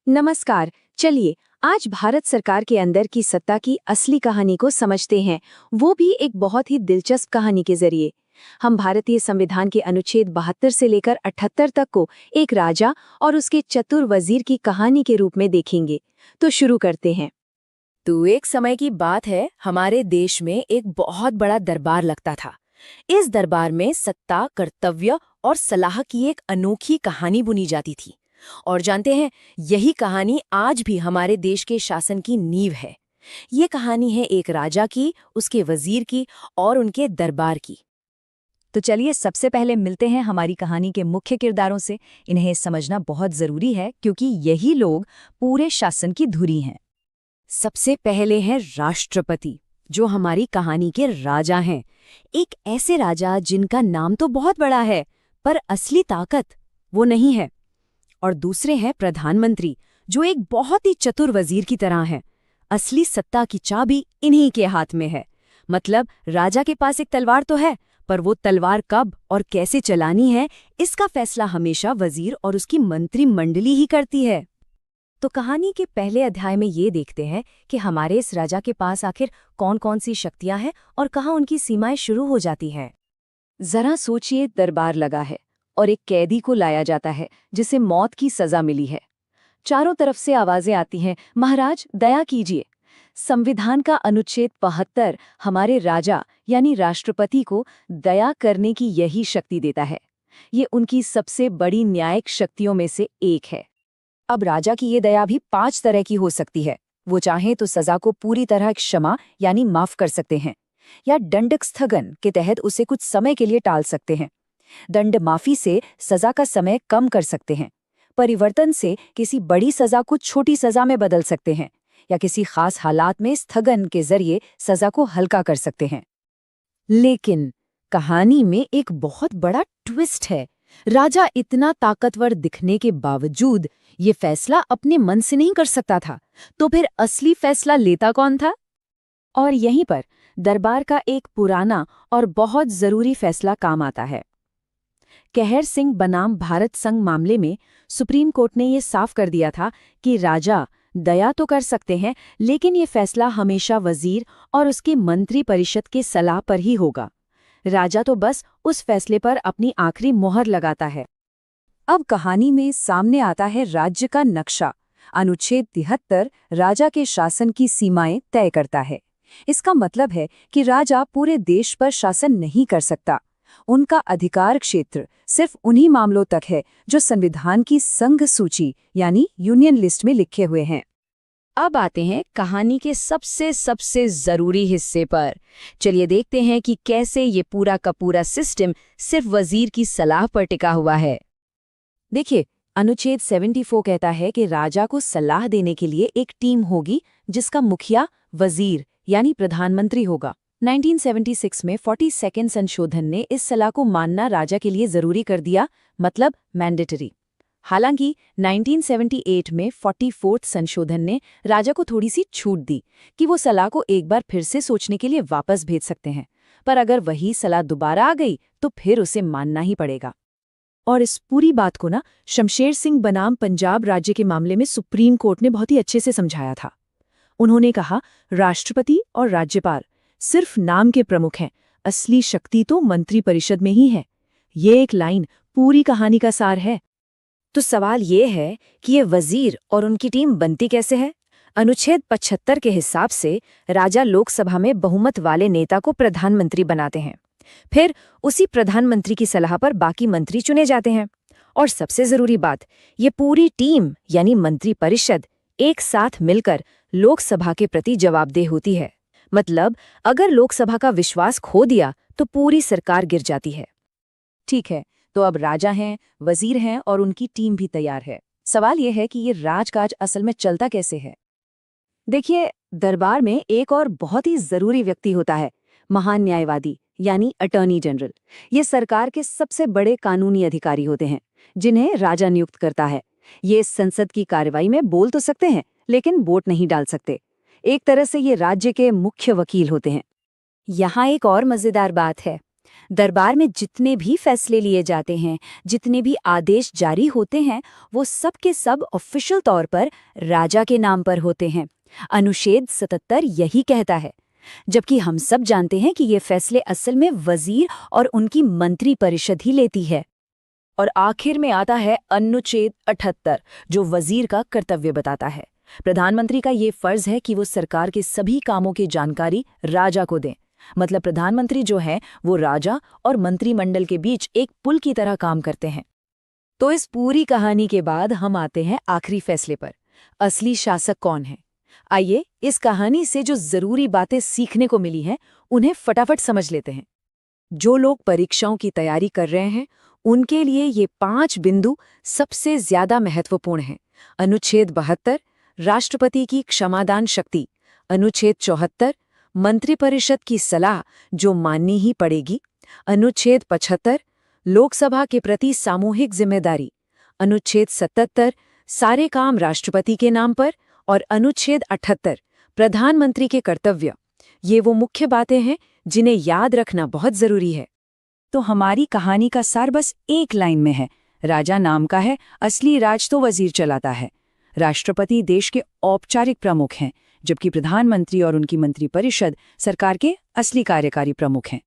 नमस्कार। चलिए आज भारत सरकार के अंदर की सत्ता की असली कहानी को समझते हैं, वो भी एक बहुत ही दिलचस्प कहानी के जरिए। हम भारतीय संविधान के अनुच्छेद 72 से लेकर 78 तक को एक राजा और उसके चतुर वजीर की कहानी के रूप में देखेंगे। तो शुरू करते हैं। तो एक समय की बात है, हमारे देश में एक बहुत बड़ा दरबार लगता था। इस दरबार में सत्ता, कर्तव्य और सलाह की एक अनोखी कहानी बुनी जाती थी। और जानते हैं, यही कहानी आज भी हमारे देश के शासन की नींव है। ये कहानी है एक राजा की, उसके वजीर की और उनके दरबार की। तो चलिए सबसे पहले मिलते हैं हमारी कहानी के मुख्य किरदारों से। इन्हें समझना बहुत जरूरी है क्योंकि यही लोग पूरे शासन की धुरी हैं। सबसे पहले हैं राष्ट्रपति, जो हमारी कहानी के राजा हैं। एक ऐसे राजा जिनका नाम तो बहुत बड़ा है, पर असली ताकत वो नहीं है। और दूसरे हैं प्रधानमंत्री, जो एक बहुत ही चतुर वजीर की तरह हैं। असली सत्ता की चाबी इन्हीं के हाथ में है। मतलब राजा के पास एक तलवार तो है, पर वो तलवार कब और कैसे चलानी है, इसका फैसला हमेशा वजीर और उसकी मंत्रिमंडली ही करती है। तो कहानी के पहले अध्याय में ये देखते हैं कि हमारे इस राजा के पास आखिर कौन कौन सी शक्तियां हैं और कहाँ उनकी सीमाएं शुरू हो जाती हैं। जरा सोचिए, दरबार लगा है और एक कैदी को लाया जाता है जिसे मौत की सजा मिली है। चारों तरफ से आवाजें आती हैं, महाराज दया कीजिए। संविधान का अनुच्छेद 72 हमारे राजा यानी राष्ट्रपति को दया करने की यही शक्ति देता है। ये उनकी सबसे बड़ी न्यायिक शक्तियों में से एक है। अब राजा की ये दया भी 5 तरह की हो सकती है। वो चाहे तो सजा को पूरी तरह क्षमा यानी माफ कर सकते हैं, या दंडक स्थगन के तहत उसे कुछ समय के लिए टाल सकते हैं। दंड माफी से सजा का समय कम कर सकते हैं। परिवर्तन से किसी बड़ी सजा को छोटी सजा में बदल सकते हैं, या किसी खास हालात में स्थगन के जरिए सजा को हल्का कर सकते हैं। लेकिन कहानी में एक बहुत बड़ा ट्विस्ट है। राजा इतना ताकतवर दिखने के बावजूद ये फैसला अपने मन से नहीं कर सकता था। तो फिर असली फैसला लेता कौन था? और यहीं पर दरबार का एक पुराना और बहुत जरूरी फैसला काम आता है। कहर सिंह बनाम भारत संघ मामले में सुप्रीम कोर्ट ने ये साफ कर दिया था कि राजा दया तो कर सकते हैं, लेकिन ये फैसला हमेशा वजीर और उसके मंत्री परिषद के सलाह पर ही होगा। राजा तो बस उस फैसले पर अपनी आखिरी मोहर लगाता है। अब कहानी में सामने आता है राज्य का नक्शा। अनुच्छेद 73 राजा के शासन की सीमाएं तय करता है। इसका मतलब है कि राजा पूरे देश पर शासन नहीं कर सकता। उनका अधिकार क्षेत्र सिर्फ उन्हीं मामलों तक है जो संविधान की संघ सूची यानी यूनियन लिस्ट में लिखे हुए हैं। अब आते हैं कहानी के सबसे जरूरी हिस्से पर। चलिए देखते हैं कि कैसे ये पूरा का पूरा सिस्टम सिर्फ वजीर की सलाह पर टिका हुआ है। देखिए, अनुच्छेद 74 कहता है कि राजा को सलाह देने के लिए एक टीम होगी जिसका मुखिया वजीर यानी प्रधानमंत्री होगा। 1976 में 42nd संशोधन ने इस सलाह को मानना राजा के लिए जरूरी कर दिया, मतलब मैंडेटरी। हालांकि 1978 में 44th संशोधन ने राजा को थोड़ी सी छूट दी कि वो सलाह को एक बार फिर से सोचने के लिए वापस भेज सकते हैं, पर अगर वही सलाह दोबारा आ गई तो फिर उसे मानना ही पड़ेगा। और इस पूरी बात को शमशेर सिंह बनाम पंजाब राज्य के मामले में सुप्रीम कोर्ट ने बहुत ही अच्छे से समझाया था। उन्होंने कहा, राष्ट्रपति और राज्यपाल सिर्फ नाम के प्रमुख हैं, असली शक्ति तो मंत्रिपरिषद में ही है। ये एक लाइन पूरी कहानी का सार है। तो सवाल ये है कि ये वजीर और उनकी टीम बनती कैसे है? अनुच्छेद 75 के हिसाब से राजा लोकसभा में बहुमत वाले नेता को प्रधानमंत्री बनाते हैं। फिर उसी प्रधानमंत्री की सलाह पर बाकी मंत्री चुने जाते हैं। और सबसे जरूरी बात, ये पूरी टीम यानी मंत्रिपरिषद एक साथ मिलकर लोकसभा के प्रति जवाबदेह होती है। मतलब अगर लोकसभा का विश्वास खो दिया तो पूरी सरकार गिर जाती है। ठीक है, तो अब राजा हैं, वजीर हैं और उनकी टीम भी तैयार है। सवाल यह है कि ये राजकाज असल में चलता कैसे है। देखिए, दरबार में एक और बहुत ही जरूरी व्यक्ति होता है, महान न्यायवादी यानी अटॉर्नी जनरल। ये सरकार के सबसे बड़े कानूनी अधिकारी होते हैं जिन्हें राजा नियुक्त करता है। ये संसद की कार्रवाई में बोल तो सकते हैं, लेकिन वोट नहीं डाल सकते। एक तरह से ये राज्य के मुख्य वकील होते हैं। यहाँ एक और मजेदार बात है। दरबार में जितने भी फैसले लिए जाते हैं, जितने भी आदेश जारी होते हैं, वो सब के सब ऑफिशियल तौर पर राजा के नाम पर होते हैं। अनुच्छेद 77 यही कहता है, जबकि हम सब जानते हैं कि ये फैसले असल में वजीर और उनकी मंत्री परिषद ही लेती है। और आखिर में आता है अनुच्छेद 78, जो वजीर का कर्तव्य बताता है। प्रधानमंत्री का ये फर्ज है कि वो सरकार के सभी कामों की जानकारी राजा को दें। मतलब प्रधानमंत्री जो है वो राजा और मंत्रिमंडल के बीच एक पुल की तरह काम करते हैं। तो इस पूरी कहानी के बाद हम आते हैं आखिरी फैसले पर, असली शासक कौन है। आइए इस कहानी से जो जरूरी बातें सीखने को मिली हैं उन्हें फटाफट समझ लेते हैं। जो लोग परीक्षाओं की तैयारी कर रहे हैं उनके लिए ये 5 बिंदु सबसे ज्यादा महत्वपूर्ण हैं। अनुच्छेद 72, राष्ट्रपति की क्षमादान शक्ति। अनुच्छेद 74, मंत्रिपरिषद की सलाह जो माननी ही पड़ेगी। अनुच्छेद 75, लोकसभा के प्रति सामूहिक जिम्मेदारी। अनुच्छेद 77, सारे काम राष्ट्रपति के नाम पर। और अनुच्छेद 78, प्रधानमंत्री के कर्तव्य। ये वो मुख्य बातें हैं जिन्हें याद रखना बहुत जरूरी है। तो हमारी कहानी का सार बस एक लाइन में है, राजा नाम का है, असली राज तो वजीर चलाता है। राष्ट्रपति देश के औपचारिक प्रमुख हैं, जबकि प्रधानमंत्री और उनकी मंत्रिपरिषद सरकार के असली कार्यकारी प्रमुख हैं।